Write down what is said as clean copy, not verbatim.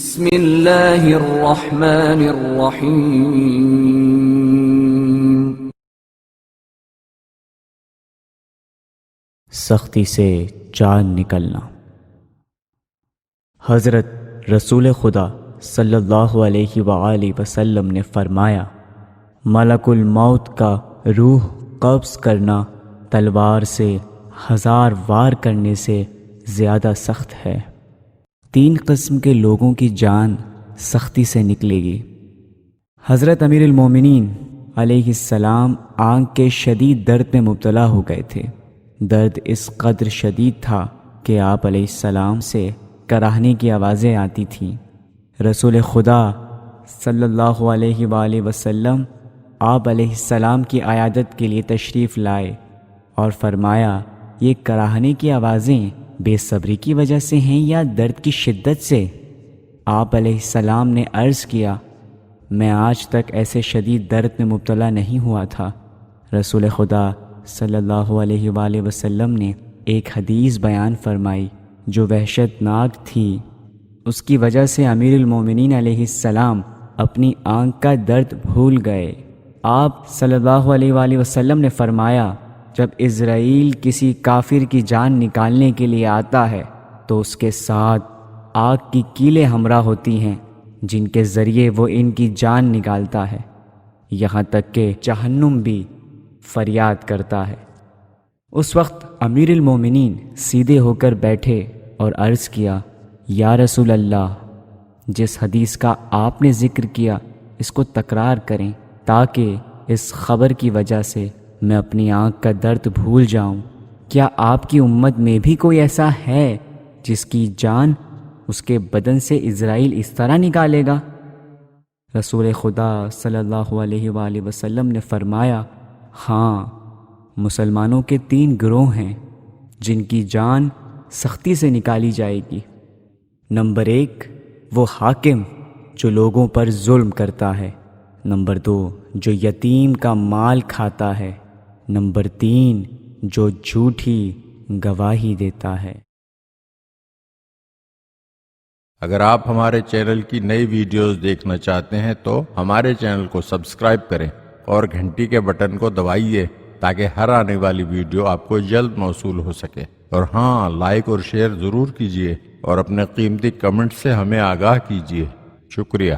بسم اللہ الرحمن الرحیم۔ سختی سے جان نکلنا۔ حضرت رسول خدا صلی اللہ علیہ وآلہ وسلم نے فرمایا، ملک الموت کا روح قبض کرنا تلوار سے 1000 وار کرنے سے زیادہ سخت ہے۔ 3 قسم کے لوگوں کی جان سختی سے نکلے گی۔ حضرت امیر المومنین علیہ السلام آنکھ کے شدید درد میں مبتلا ہو گئے تھے۔ درد اس قدر شدید تھا کہ آپ علیہ السلام سے کراہنے کی آوازیں آتی تھیں۔ رسول خدا صلی اللہ علیہ وآلہ وسلم آپ علیہ السلام کی عیادت کے لیے تشریف لائے اور فرمایا، یہ کراہنے کی آوازیں بے صبری کی وجہ سے ہیں یا درد کی شدت سے؟ آپ علیہ السلام نے عرض کیا، میں آج تک ایسے شدید درد میں مبتلا نہیں ہوا تھا۔ رسول خدا صلی اللہ علیہ وآلہ وسلم نے ایک حدیث بیان فرمائی جو وحشت ناک تھی۔ اس کی وجہ سے امیر المومنین علیہ السلام اپنی آنکھ کا درد بھول گئے۔ آپ صلی اللہ علیہ وآلہ وسلم نے فرمایا، جب عزرائیل کسی کافر کی جان نکالنے کے لیے آتا ہے تو اس کے ساتھ آگ کی کیلیں ہمراہ ہوتی ہیں جن کے ذریعے وہ ان کی جان نکالتا ہے، یہاں تک کہ جہنم بھی فریاد کرتا ہے۔ اس وقت امیر المومنین سیدھے ہو کر بیٹھے اور عرض کیا، یا رسول اللہ، جس حدیث کا آپ نے ذکر کیا اس کو تکرار کریں تاکہ اس خبر کی وجہ سے میں اپنی آنکھ کا درد بھول جاؤں۔ کیا آپ کی امت میں بھی کوئی ایسا ہے جس کی جان اس کے بدن سے عزرائیل اس طرح نکالے گا؟ رسول خدا صلی اللہ علیہ وآلہ وسلم نے فرمایا، ہاں، مسلمانوں کے 3 گروہ ہیں جن کی جان سختی سے نکالی جائے گی۔ نمبر 1، وہ حاکم جو لوگوں پر ظلم کرتا ہے۔ نمبر 2، جو یتیم کا مال کھاتا ہے۔ نمبر 3، جو جھوٹی گواہی دیتا ہے۔ اگر آپ ہمارے چینل کی نئی ویڈیوز دیکھنا چاہتے ہیں تو ہمارے چینل کو سبسکرائب کریں اور گھنٹی کے بٹن کو دبائیے تاکہ ہر آنے والی ویڈیو آپ کو جلد موصول ہو سکے۔ اور ہاں، لائک اور شیئر ضرور کیجیے اور اپنے قیمتی کمنٹ سے ہمیں آگاہ کیجیے۔ شکریہ۔